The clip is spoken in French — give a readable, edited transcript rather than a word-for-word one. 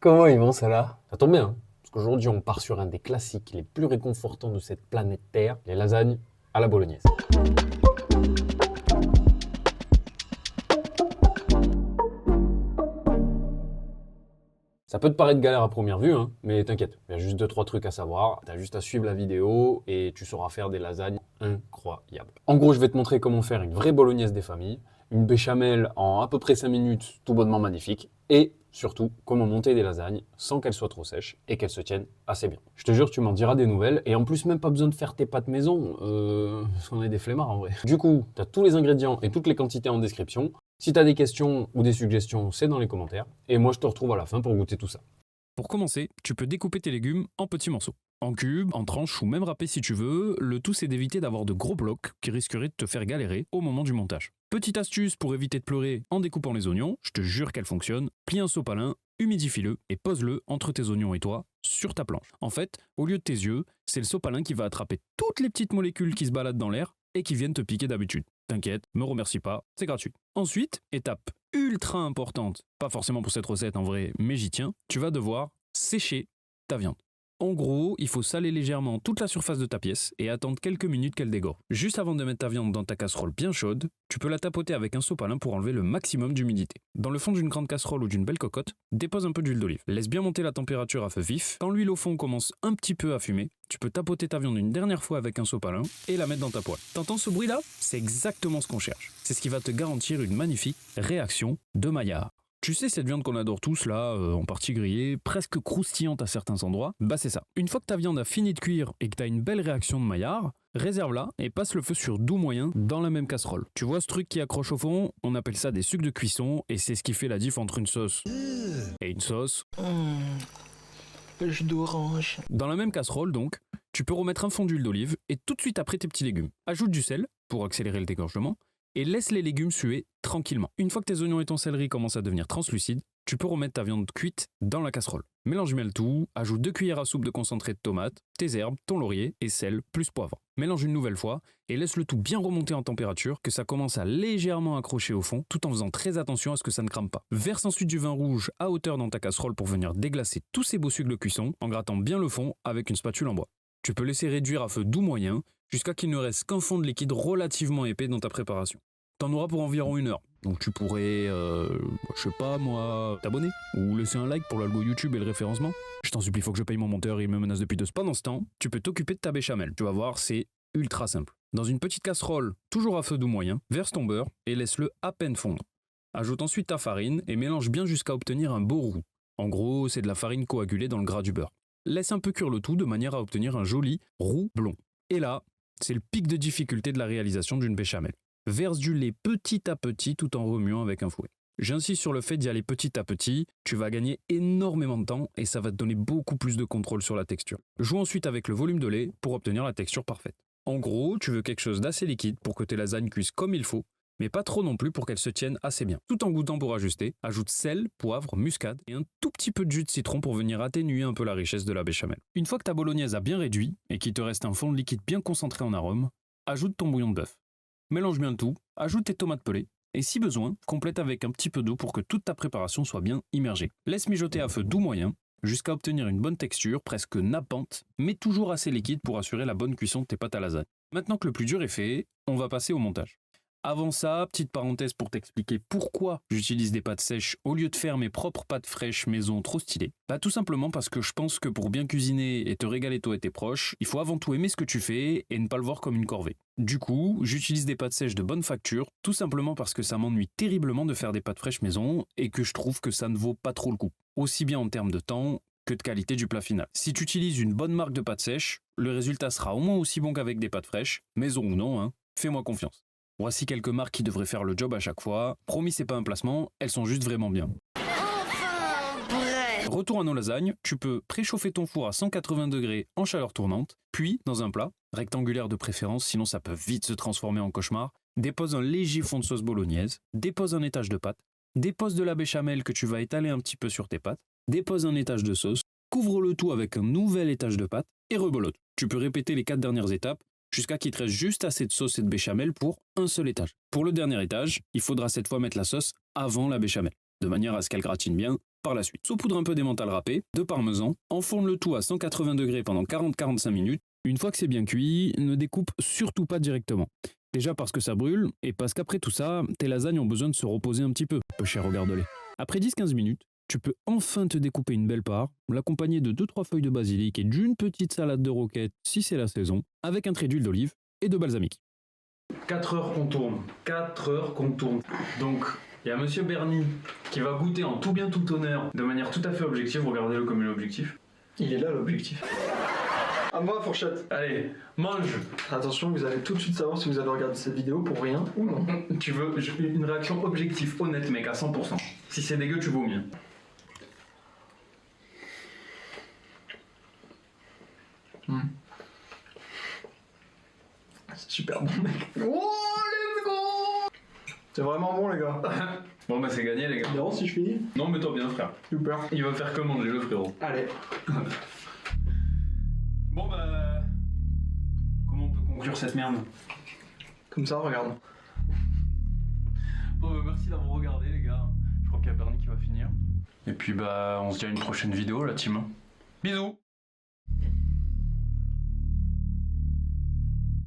Comment ils vont, ceux-là? Ça tombe bien, hein, parce qu'aujourd'hui, on part sur un des classiques les plus réconfortants de cette planète Terre, les lasagnes à la bolognaise. Ça peut te paraître galère à première vue, hein, mais t'inquiète, il y a juste 2-3 trucs à savoir. T'as juste à suivre la vidéo et tu sauras faire des lasagnes incroyables. En gros, je vais te montrer comment faire une vraie bolognaise des familles, une béchamel en à peu près 5 minutes, tout bonnement magnifique, et surtout, comment monter des lasagnes sans qu'elles soient trop sèches et qu'elles se tiennent assez bien. Je te jure, tu m'en diras des nouvelles, et en plus, même pas besoin de faire tes pâtes maison, on est des flemmards en vrai. Du coup, t'as tous les ingrédients et toutes les quantités en description. Si tu as des questions ou des suggestions, c'est dans les commentaires. Et moi, je te retrouve à la fin pour goûter tout ça. Pour commencer, tu peux découper tes légumes en petits morceaux. En cubes, en tranches ou même râpés si tu veux, le tout c'est d'éviter d'avoir de gros blocs qui risqueraient de te faire galérer au moment du montage. Petite astuce pour éviter de pleurer en découpant les oignons, je te jure qu'elle fonctionne, plie un sopalin, humidifie-le et pose-le entre tes oignons et toi sur ta planche. En fait, au lieu de tes yeux, c'est le sopalin qui va attraper toutes les petites molécules qui se baladent dans l'air et qui viennent te piquer d'habitude. T'inquiète, me remercie pas, c'est gratuit. Ensuite, étape ultra importante, pas forcément pour cette recette en vrai, mais j'y tiens, tu vas devoir sécher ta viande. En gros, il faut saler légèrement toute la surface de ta pièce et attendre quelques minutes qu'elle dégorge. Juste avant de mettre ta viande dans ta casserole bien chaude, tu peux la tapoter avec un sopalin pour enlever le maximum d'humidité. Dans le fond d'une grande casserole ou d'une belle cocotte, dépose un peu d'huile d'olive. Laisse bien monter la température à feu vif. Quand l'huile au fond commence un petit peu à fumer, tu peux tapoter ta viande une dernière fois avec un sopalin et la mettre dans ta poêle. T'entends ce bruit là? C'est exactement ce qu'on cherche. C'est ce qui va te garantir une magnifique réaction de Maillard. Tu sais, cette viande qu'on adore tous là, en partie grillée, presque croustillante à certains endroits, bah c'est ça. Une fois que ta viande a fini de cuire et que tu as une belle réaction de Maillard, réserve-la et passe le feu sur doux moyen dans la même casserole. Tu vois ce truc qui accroche au fond? On appelle ça des sucs de cuisson et c'est ce qui fait la diff entre une sauce et une sauce. Jus d'orange. Dans la même casserole donc, tu peux remettre un fond d'huile d'olive et tout de suite après tes petits légumes. Ajoute du sel pour accélérer le dégorgement et laisse les légumes suer tranquillement. Une fois que tes oignons et ton céleri commencent à devenir translucides, tu peux remettre ta viande cuite dans la casserole. Mélange bien le tout, ajoute 2 cuillères à soupe de concentré de tomate, tes herbes, ton laurier et sel plus poivre. Mélange une nouvelle fois et laisse le tout bien remonter en température, que ça commence à légèrement accrocher au fond, tout en faisant très attention à ce que ça ne crame pas. Verse ensuite du vin rouge à hauteur dans ta casserole pour venir déglacer tous ces beaux sucs de cuisson en grattant bien le fond avec une spatule en bois. Tu peux laisser réduire à feu doux moyen jusqu'à qu'il ne reste qu'un fond de liquide relativement épais dans ta préparation. T'en auras pour environ 1 heure. Donc tu pourrais, je sais pas moi, t'abonner ou laisser un like pour l'algo YouTube et le référencement. Je t'en supplie, faut que je paye mon monteur, il me menace depuis 2 semaines. Pendant ce temps, tu peux t'occuper de ta béchamel. Tu vas voir, c'est ultra simple. Dans une petite casserole, toujours à feu doux moyen, verse ton beurre et laisse-le à peine fondre. Ajoute ensuite ta farine et mélange bien jusqu'à obtenir un beau roux. En gros, c'est de la farine coagulée dans le gras du beurre. Laisse un peu cuire le tout de manière à obtenir un joli roux blond. Et là, c'est le pic de difficulté de la réalisation d'une béchamel. Verse du lait petit à petit tout en remuant avec un fouet. J'insiste sur le fait d'y aller petit à petit, tu vas gagner énormément de temps et ça va te donner beaucoup plus de contrôle sur la texture. Joue ensuite avec le volume de lait pour obtenir la texture parfaite. En gros, tu veux quelque chose d'assez liquide pour que tes lasagnes cuisent comme il faut, mais pas trop non plus pour qu'elles se tiennent assez bien. Tout en goûtant pour ajuster, ajoute sel, poivre, muscade et un tout petit peu de jus de citron pour venir atténuer un peu la richesse de la béchamel. Une fois que ta bolognaise a bien réduit et qu'il te reste un fond de liquide bien concentré en arôme, ajoute ton bouillon de bœuf. Mélange bien le tout, ajoute tes tomates pelées et si besoin, complète avec un petit peu d'eau pour que toute ta préparation soit bien immergée. Laisse mijoter à feu doux moyen jusqu'à obtenir une bonne texture, presque nappante, mais toujours assez liquide pour assurer la bonne cuisson de tes pâtes à lasagne. Maintenant que le plus dur est fait, on va passer au montage. Avant ça, petite parenthèse pour t'expliquer pourquoi j'utilise des pâtes sèches au lieu de faire mes propres pâtes fraîches maison trop stylées. Bah tout simplement parce que je pense que pour bien cuisiner et te régaler toi et tes proches, il faut avant tout aimer ce que tu fais et ne pas le voir comme une corvée. Du coup, j'utilise des pâtes sèches de bonne facture, tout simplement parce que ça m'ennuie terriblement de faire des pâtes fraîches maison et que je trouve que ça ne vaut pas trop le coup, aussi bien en termes de temps que de qualité du plat final. Si tu utilises une bonne marque de pâtes sèches, le résultat sera au moins aussi bon qu'avec des pâtes fraîches, maison ou non, hein, fais-moi confiance. Voici quelques marques qui devraient faire le job à chaque fois. Promis, c'est pas un placement, elles sont juste vraiment bien. Enfin, bref. Retour à nos lasagnes, tu peux préchauffer ton four à 180 degrés en chaleur tournante, puis, dans un plat, rectangulaire de préférence, sinon ça peut vite se transformer en cauchemar, dépose un léger fond de sauce bolognaise, dépose un étage de pâte, dépose de la béchamel que tu vas étaler un petit peu sur tes pâtes, dépose un étage de sauce, couvre le tout avec un nouvel étage de pâte et rebolote. Tu peux répéter les 4 dernières étapes jusqu'à qu'il te reste juste assez de sauce et de béchamel pour un seul étage. Pour le dernier étage, il faudra cette fois mettre la sauce avant la béchamel, de manière à ce qu'elle gratine bien par la suite. Saupoudre un peu d'emmental râpé, de parmesan, enfourne le tout à 180 degrés pendant 40-45 minutes. Une fois que c'est bien cuit, ne découpe surtout pas directement. Déjà parce que ça brûle, et parce qu'après tout ça, tes lasagnes ont besoin de se reposer un petit peu, peu cher au garde-lait. Après 10-15 minutes, tu peux enfin te découper une belle part, l'accompagner de 2-3 feuilles de basilic et d'une petite salade de roquette si c'est la saison, avec un trait d'huile d'olive et de balsamique. 4 heures qu'on tourne, 4 heures qu'on tourne. Donc, il y a monsieur Bernie qui va goûter en tout bien tout honneur, de manière tout à fait objective, regardez-le comme il est objectif. Il est là l'objectif. À moi, fourchette. Allez, mange. Attention, vous allez tout de suite savoir si vous avez regardé cette vidéo pour rien ou non. Tu veux une réaction objective, honnête mec, à 100%. Si c'est dégueu, tu vaux mieux. C'est super bon, mec. Oh, let's go! C'est vraiment bon, les gars. Bon bah c'est gagné les gars. Non, si je finis. Non mais toi bien frère. Super. Il va faire que manger le frérot. Allez. Bon bah... Comment on peut conclure cette merde? Comme ça, regarde. Bon bah merci d'avoir regardé les gars. Je crois qu'il y a Bernie qui va finir. Et puis bah on se dit à une prochaine vidéo la team. Bisous.